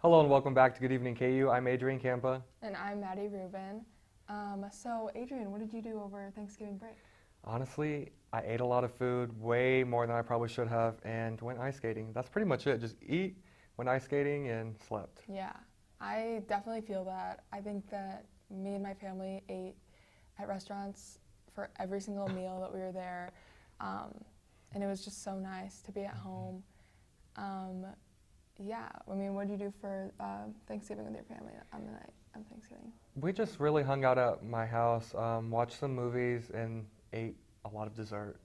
Hello and welcome back to Good Evening KU. I'm Adrian Campa. And I'm Maddie Rubin. So Adrian, what did you do over Thanksgiving break? Honestly, I ate a lot of food, way more than I probably should have, and went ice skating. That's pretty much it. Just eat, went ice skating, and slept. Yeah, I definitely feel that. I think that me and my family ate at restaurants for every single meal that we were there, and it was just so nice to be at home. Yeah, I mean, what did you do for Thanksgiving with your family on the night of Thanksgiving? We just really hung out at my house, watched some movies, and ate a lot of dessert.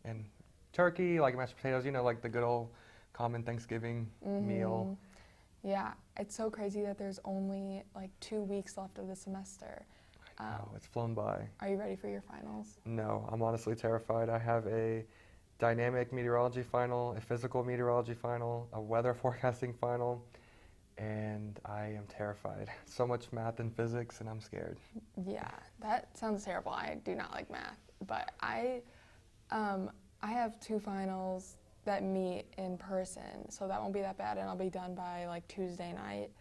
And turkey, like mashed potatoes, like the good old common Thanksgiving meal. Yeah, it's so crazy that there's only like 2 weeks left of the semester. Oh, it's flown by. Are you ready for your finals? No, I'm honestly terrified. I have a dynamic meteorology final, a physical meteorology final, a weather forecasting final, and I am terrified. So much math and physics, and I'm scared. Yeah, that sounds terrible. I do not like math, but I have 2 finals that meet in person, so that won't be that bad, and I'll be done by like Tuesday night.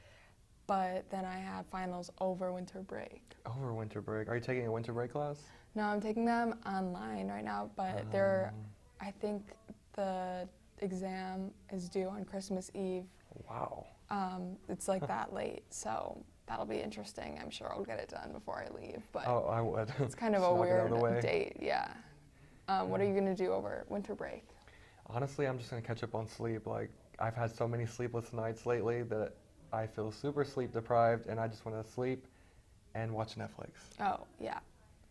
But then I have finals over winter break. Over winter break? Are you taking a winter break class? No, I'm taking them online right now, but I think the exam is due on Christmas Eve. Wow. It's like that late, so that'll be interesting. I'm sure I'll get it done before I leave. But oh, I would. It's kind of a weird date, yeah. What are you going to do over winter break? Honestly, I'm just going to catch up on sleep. Like, I've had so many sleepless nights lately that I feel super sleep deprived, and I just want to sleep and watch Netflix. Oh, yeah.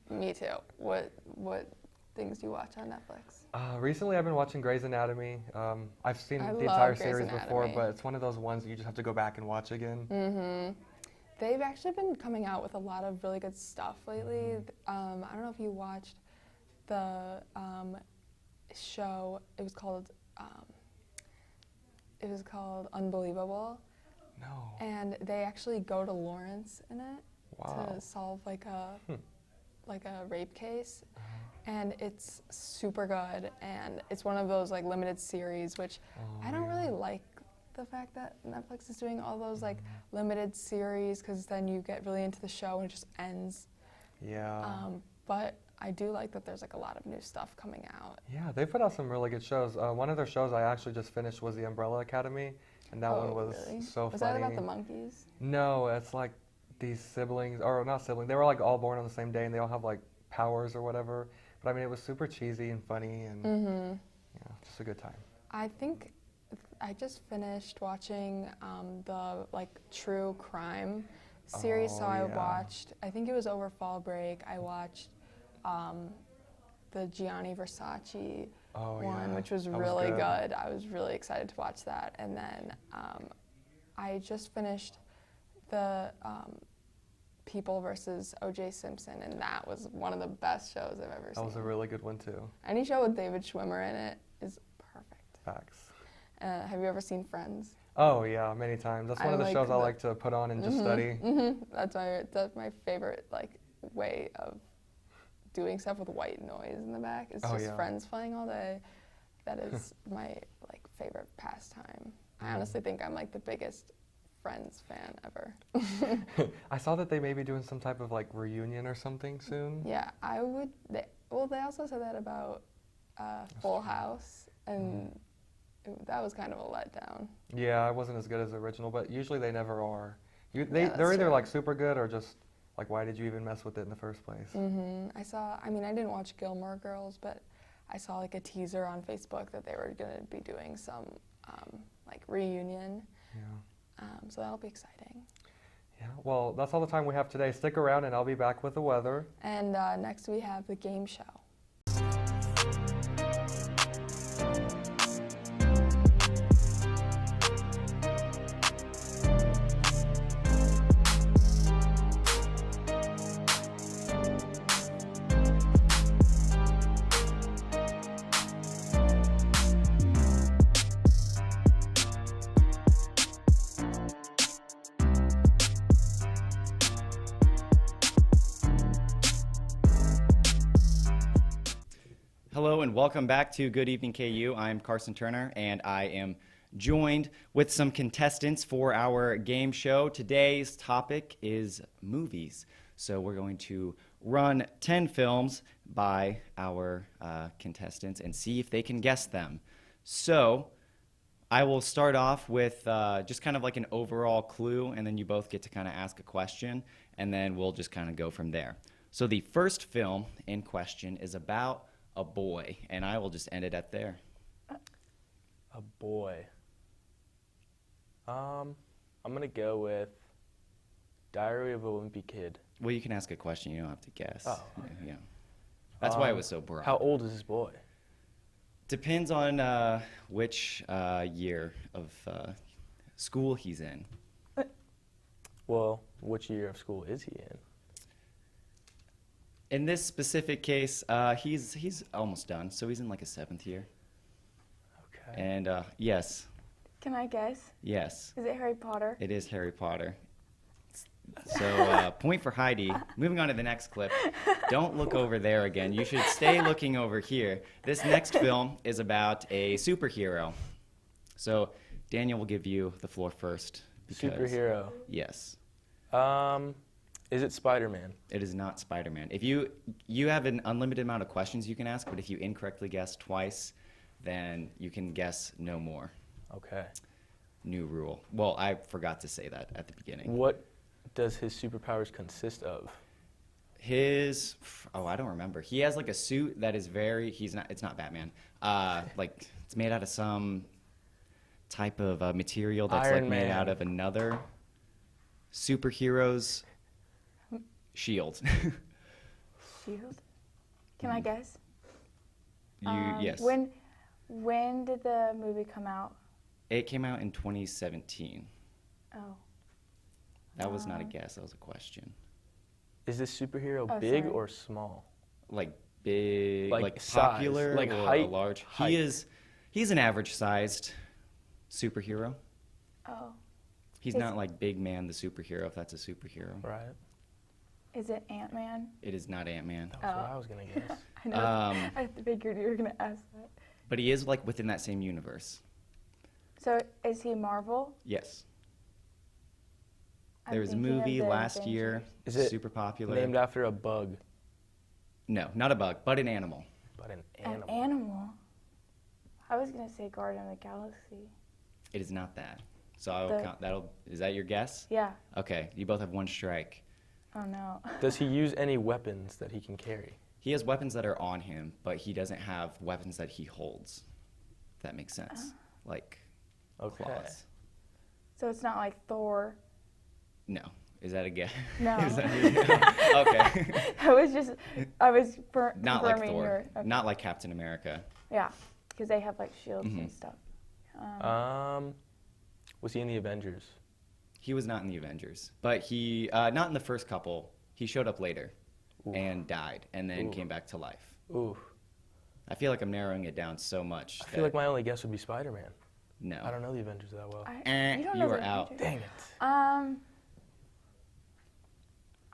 Me too. What things do you watch on Netflix? Recently, I've been watching Grey's Anatomy. I've seen the entire series before, but it's one of those ones that you just have to go back and watch again. They've actually been coming out with a lot of really good stuff lately. I don't know if you watched the show. It was called Unbelievable. No. And they actually go to Lawrence in it to solve like a rape case. And it's super good, and it's one of those like limited series, which I don't really like the fact that Netflix is doing all those like limited series, because then you get really into the show and it just ends. Yeah. But I do like that there's like a lot of new stuff coming out. Yeah, they put out some really good shows. One of their shows I actually just finished was The Umbrella Academy, and that one was so funny. Was that about the monkeys? No, it's like these siblings, or not siblings, they were like all born on the same day, and they all have like powers or whatever. But I mean, it was super cheesy and funny, and just a good time. I think I just finished watching the like true crime series. So I watched, I think it was over fall break, I watched the Gianni Versace one, which was really good. I was really excited to watch that. And then I just finished the People versus O.J. Simpson, and that was one of the best shows I've ever seen. That was a really good one too. Any show with David Schwimmer in it is perfect. Facts. Have you ever seen Friends? Oh yeah, many times. That's one of the shows I like to put on and just study. That's my favorite like way of doing stuff with white noise in the back. It's just Friends playing all day. That is my like favorite pastime. I honestly think I'm like the biggest Friends fan ever. I saw that they may be doing some type of like reunion or something soon. Yeah, they also said that about Full House, and that was kind of a letdown. Yeah, it wasn't as good as the original, but usually they never are. They're either like super good or just like, why did you even mess with it in the first place? I didn't watch Gilmore Girls, but I saw like a teaser on Facebook that they were going to be doing some like reunion. Yeah. So that'll be exciting. Yeah, well, that's all the time we have today. Stick around and I'll be back with the weather. And next we have the game show. Hello and welcome back to Good Evening KU. I'm Carson Turner, and I am joined with some contestants for our game show. Today's topic is movies. So we're going to run 10 films by our contestants and see if they can guess them. So I will start off with just kind of like an overall clue, and then you both get to kind of ask a question, and then we'll just kind of go from there. So the first film in question is about a boy, and I will just end it at there. A boy. I'm gonna go with Diary of a Wimpy Kid. Well, you can ask a question. You don't have to guess. Oh. Yeah. That's why it was so broad. How old is this boy? Depends on which year of school he's in. Well, which year of school is he in? In this specific case, he's almost done, so he's in like a 7th year. Okay. And yes, Can I guess? yes, Is it Harry Potter? it is Harry Potter. So point for Heidi. Moving on to the next clip. Don't look over there again. You should stay looking over here. This next film is about a superhero. So Daniel will give you the floor first. Superhero. Yes. Is it Spider-Man? It is not Spider-Man. If you have an unlimited amount of questions you can ask, but if you incorrectly guess twice, then you can guess no more. Okay. New rule. Well, I forgot to say that at the beginning. What does his superpowers consist of? I don't remember. He has like a suit that is it's not Batman. Like it's made out of some type of material that's Iron like made Man. out of another superhero's shield. Shield? Can I guess? Yes. When did the movie come out? It came out in 2017. Oh. That was not a guess, that was a question. Is this superhero Oh, big sorry. or small? Like big, Like like size, popular, like or height, large. height. He's an average-sized superhero. Oh. He's Is- not like Big Man the superhero, if that's a superhero. Right. Is it Ant-Man? It is not Ant-Man. That's what Oh. I was gonna guess. I know. I figured you were going to ask that. But he is like within that same universe. So is he Marvel? Yes. I'm There was a thinking of movie the last year, Avengers. Is it super popular. Named after a bug, No, not a bug, but an animal. but an An animal. animal? I was going to say Guardian of the Galaxy. It is not that. So I will The- count. Is that your guess? Yeah. Okay, you both have one strike. Oh, no. Does he use any weapons that he can carry? He has weapons that are on him, but he doesn't have weapons that he holds. If that makes sense. Like Okay. claws. So it's not like Thor. No. Is that a guess? No. Is that your- okay. I was Not like confirming Thor. your- okay. Not like Captain America. Yeah, because they have like shields Mhm. and stuff. Was he in the Avengers? He was not in the Avengers, but he not in the first couple. He showed up later Ooh. and died, and then Ooh. came back to life. Ooh. I feel like I'm narrowing it down so much. I feel like my only guess would be Spider-Man. No. I don't know the Avengers that well. You don't you know are the out. Avengers. Dang it.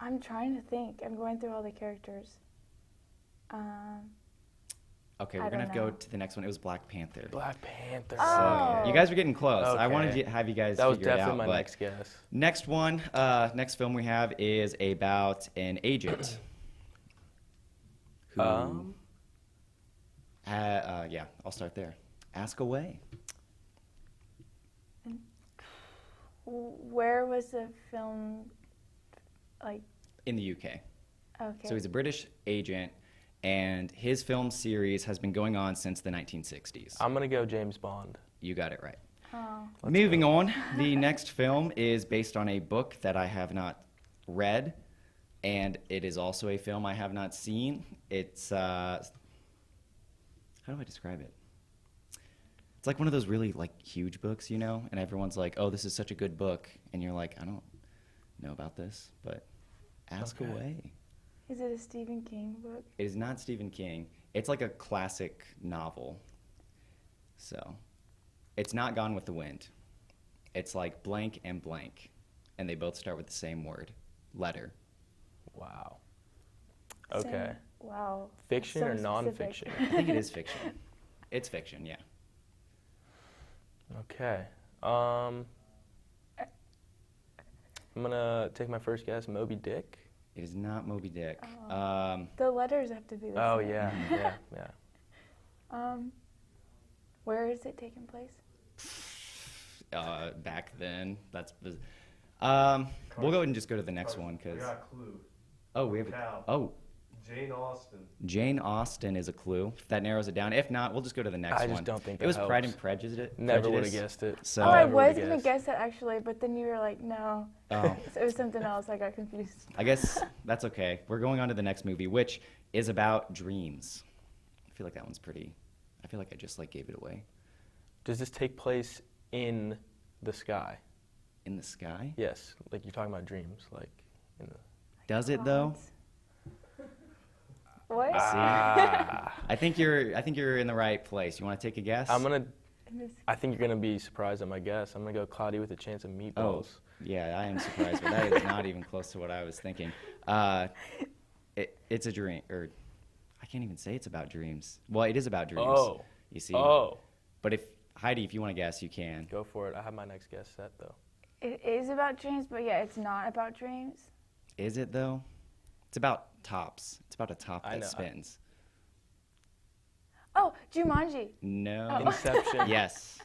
I'm trying to think. I'm going through all the characters. Okay, I we're gonna don't have to go know. to the next one. It was Black Panther. Black Panther. Oh. You guys were getting close. I wanted Okay. to have you guys That was figure it definitely out. my but next guess. next one, next film we have is about an agent. Who? Yeah, I'll start there. Ask away. Where was the film? Like, In the UK. okay. So he's a British agent, and his film series has been going on since the 1960s. I'm gonna go James Bond. You got it right. Oh. Moving on, the next film is based on a book that I have not read, and it is also a film I have not seen. It's, how do I describe it? It's like one of those really like huge books, you know, and everyone's like, "Oh, this is such a good book," and you're like, "I don't know about this," but ask Okay. away. Is it a Stephen King book? It is not Stephen King. It's like a classic novel. So, it's not Gone with the Wind. It's like blank and blank, and they both start with the same word, letter. Wow. Same- Okay. Wow. Fiction So or specific. nonfiction? I think it is fiction. It's fiction, yeah. Okay. I'm gonna take my first guess. Moby Dick. It is not Moby Dick. The letters have to be the Oh same. yeah. Where is it taking place? Back then, we'll go ahead and just go to the next one We because. got a clue. Oh, we have a. Cal. Oh, Jane Austen. Jane Austen is a clue. If that narrows it down. If not, we'll just go to the next I one. just don't think it was that Pride helps. and Prejudice. Never would have guessed it. So. I Never was would've gonna guessed. guess that actually, but then you were like, no. Oh. So it was something else. I got confused. I guess that's okay. We're going on to the next movie, which is about dreams. I feel like that one's pretty. I feel like I just like gave it away. Does this take place in the sky? In the sky? Yes. Like you're talking about dreams, like in the. Does it though? Clouds. What? Ah. I think you're in the right place. You want to take a guess? I think you're gonna be surprised at my guess. I'm gonna go cloudy with a chance of meatballs. Oh, yeah, I am surprised, but that is not even close to what I was thinking. It's a dream, or I can't even say it's about dreams. Well, it is about dreams. Oh. You see. Oh. But if Heidi, if you want to guess, you can. Go for it. I have my next guess set though. It is about dreams, but yeah, it's not about dreams. Is it though? It's about tops. It's about a top I that know. spins. Oh, Jumanji. No. Oh. Inception. Yes.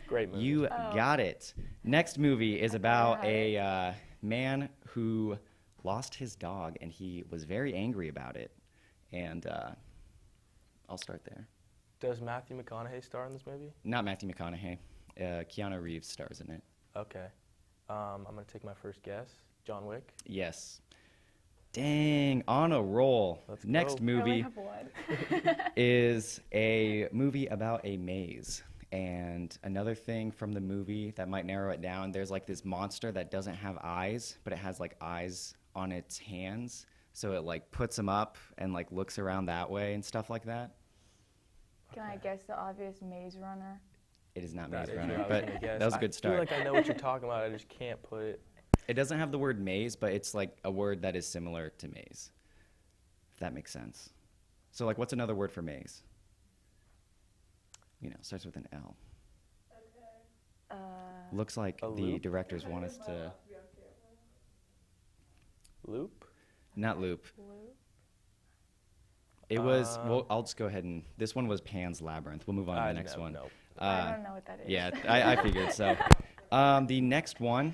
Great movie. You got it. Next movie is about had a man who lost his dog, and he was very angry about it. And I'll start there. Does Matthew McConaughey star in this movie? Not Matthew McConaughey. Keanu Reeves stars in it. Okay. I'm gonna take my first guess. John Wick. Yes. Dang, on a roll. Let's Next go. I only movie have one. is a movie about a maze. And another thing from the movie that might narrow it down, there's like this monster that doesn't have eyes, but it has like eyes on its hands. So it like puts them up and like looks around that way and stuff like that. Can I guess the obvious Maze Runner? It is not That Maze is Runner, what I was but gonna guess. that was a good I start. feel like I know what you're talking about. I just can't put it. It doesn't have the word maze, but it's like a word that is similar to maze. If that makes sense. So like what's another word for maze? You know, starts with an L. Looks like A the loop? directors want us to Loop. not loop. It was well, I'll just go ahead and this one was Pan's Labyrinth. We'll move on to the next one. No. I don't know what that is. Yeah, I figured so. The next one,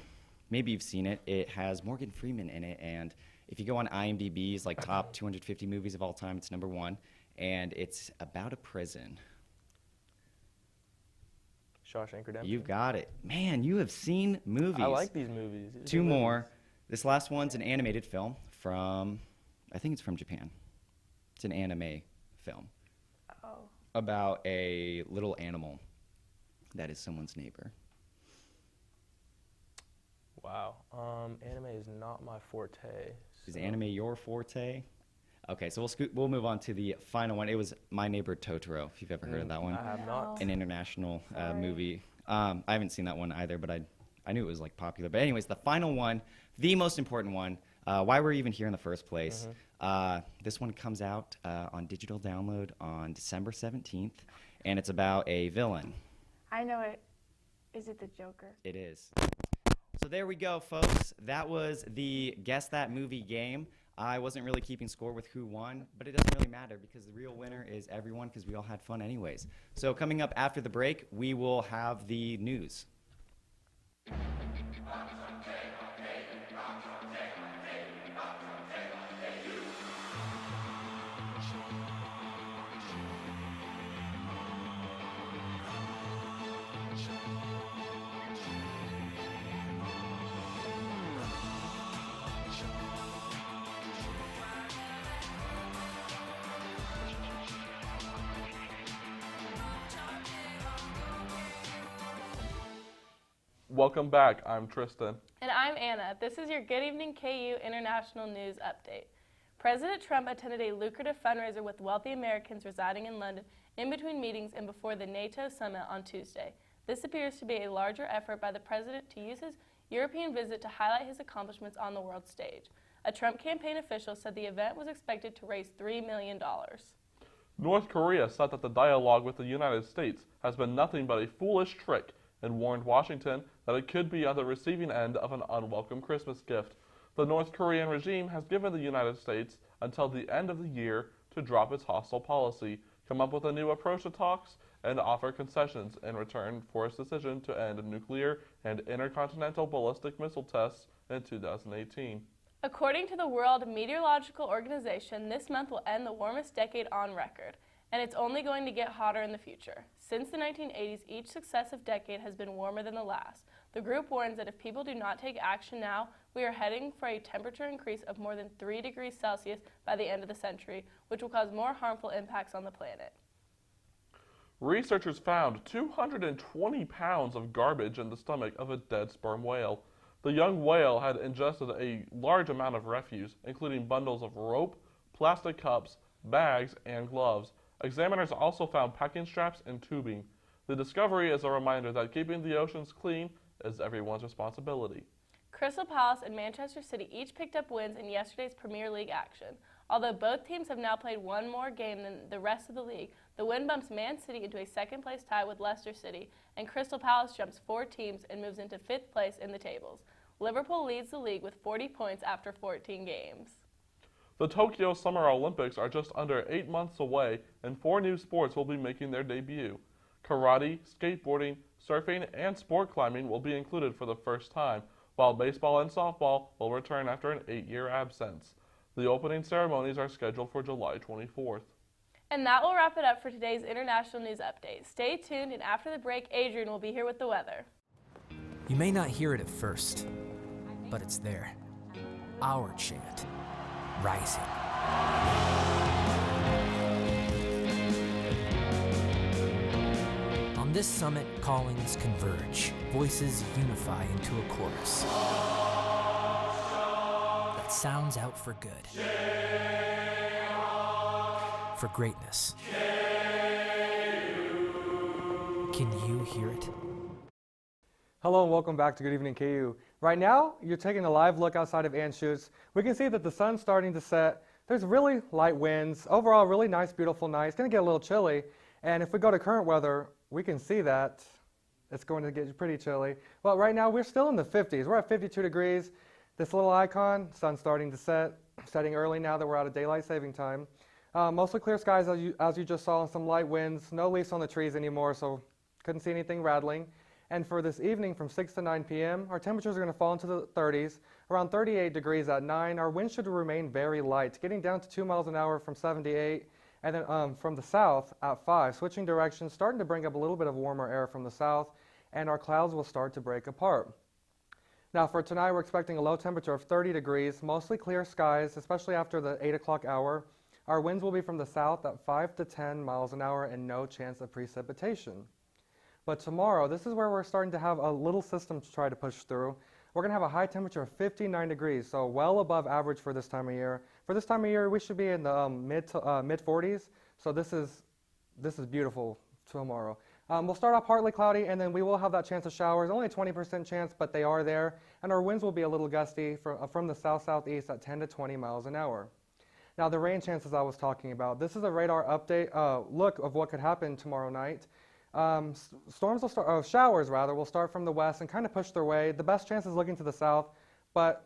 maybe you've seen it. It has Morgan Freeman in it, and if you go on IMDb's like top 250 movies of all time, it's number 1, and it's about a prison. Shawshank Redemption. You've got it, man. You have seen movies. I like these movies. These are Two good more. movies. This last one's an animated film from, I think it's from Japan. It's an anime film Oh. about a little animal that is someone's neighbor. Wow. Anime is not my forte. Is so- anime your forte? Okay, so we'll move on to the final one. It was My Neighbor Totoro, if you've ever heard of that one. I have not. An international Sorry. movie. I haven't seen that one either, but I knew it was like popular. But anyways, the final one, the most important one, why we're even here in the first place. This one comes out on digital download on December 17th, and it's about a villain. I know it. Is it the Joker? It is. So there we go, folks. That was the Guess That Movie game. I wasn't really keeping score with who won, but it doesn't really matter because the real winner is everyone because we all had fun anyways. So coming up after the break, we will have the news. Welcome back. I'm Tristan. And I'm Anna. This is your Good Evening KU International News Update. President Trump attended a lucrative fundraiser with wealthy Americans residing in London in between meetings and before the NATO summit on Tuesday. This appears to be a larger effort by the president to use his European visit to highlight his accomplishments on the world stage. A Trump campaign official said the event was expected to raise $3 million. North Korea said that the dialogue with the United States has been nothing but a foolish trick and warned Washington that it could be on the receiving end of an unwelcome Christmas gift. The North Korean regime has given the United States until the end of the year to drop its hostile policy, come up with a new approach to talks, and offer concessions in return for its decision to end nuclear and intercontinental ballistic missile tests in 2018. According to the World Meteorological Organization, this month will end the warmest decade on record, and it's only going to get hotter in the future. Since the 1980s, each successive decade has been warmer than the last. The group warns that if people do not take action now, we are heading for a temperature increase of more than 3 degrees Celsius by the end of the century, which will cause more harmful impacts on the planet. Researchers found 220 pounds of garbage in the stomach of a dead sperm whale. The young whale had ingested a large amount of refuse, including bundles of rope, plastic cups, bags, and gloves. Examiners also found packing straps and tubing. The discovery is a reminder that keeping the oceans clean is everyone's responsibility. Crystal Palace and Manchester City each picked up wins in yesterday's Premier League action. Although both teams have now played one more game than the rest of the league, the win bumps Man City into a second-place tie with Leicester City, and Crystal Palace jumps 4 teams and moves into 5th place in the tables. Liverpool leads the league with 40 points after 14 games. The Tokyo Summer Olympics are just under 8 months away, and 4 new sports will be making their debut. Karate, skateboarding, surfing, and sport climbing will be included for the first time, while baseball and softball will return after an 8-year absence. The opening ceremonies are scheduled for July 24th. And that will wrap it up for today's International News Update. Stay tuned, and after the break, Adrian will be here with the weather. You may not hear it at first, but it's there. Our chant, rising. On this summit, callings converge, voices unify into a chorus that sounds out for good, for greatness. Can you hear it? Hello and welcome back to Good Evening KU. Right now, you're taking a live look outside of Anschutz. We can see that the sun's starting to set. There's really light winds. Overall, really nice, beautiful night. It's going to get a little chilly. And if we go to current weather, we can see that it's going to get pretty chilly. Well, right now, we're still in the 50s. We're at 52 degrees. This little icon, sun's starting to set, setting early now that we're out of daylight saving time. Mostly clear skies, as you just saw, and some light winds. No leaves on the trees anymore, so couldn't see anything rattling. And for this evening from 6 to 9 p.m., our temperatures are going to fall into the 30s, around 38 degrees at 9. Our wind should remain very light, getting down to 2 miles an hour from 7 to 8. And then from the south at 5, switching directions, starting to bring up a little bit of warmer air from the south, and our clouds will start to break apart. Now for tonight, we're expecting a low temperature of 30 degrees, mostly clear skies, especially after the 8 o'clock hour. Our winds will be from the south at 5 to 10 miles an hour and no chance of precipitation. But tomorrow, this is where we're starting to have a little system to try to push through. We're going to have a high temperature of 59 degrees, so well above average for this time of year. For this time of year, we should be in the mid 40s, so this is beautiful tomorrow. We'll start off partly cloudy, and then we will have that chance of showers. Only a 20% chance, but they are there. And our winds will be a little gusty from the south-southeast at 10 to 20 miles an hour. Now, the rain chances I was talking about. This is a radar update look of what could happen tomorrow night. Showers will start from the west and kind of push their way. The best chance is looking to the south, but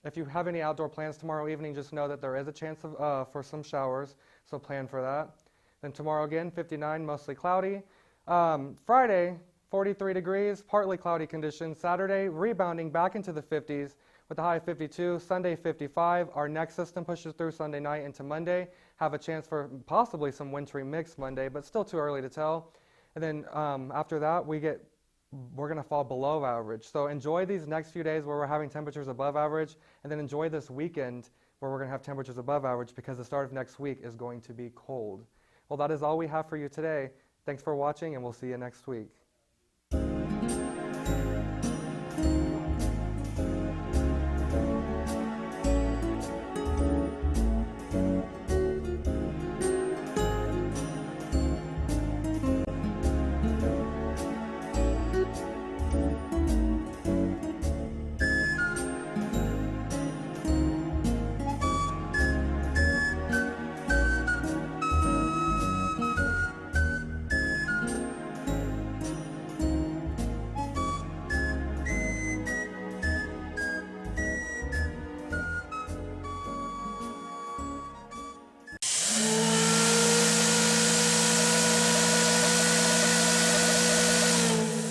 if you have any outdoor plans tomorrow evening, just know that there is a chance for some showers, so plan for that. Then tomorrow again, 59, mostly cloudy. Friday, 43 degrees, partly cloudy conditions. Saturday, rebounding back into the 50s with a high of 52. Sunday, 55. Our next system pushes through Sunday night into Monday. Have a chance for possibly some wintry mix Monday, but still too early to tell. And then after that, we're going to fall below average. So enjoy these next few days where we're having temperatures above average, and then enjoy this weekend where we're going to have temperatures above average because the start of next week is going to be cold. Well, that is all we have for you today. Thanks for watching, and we'll see you next week.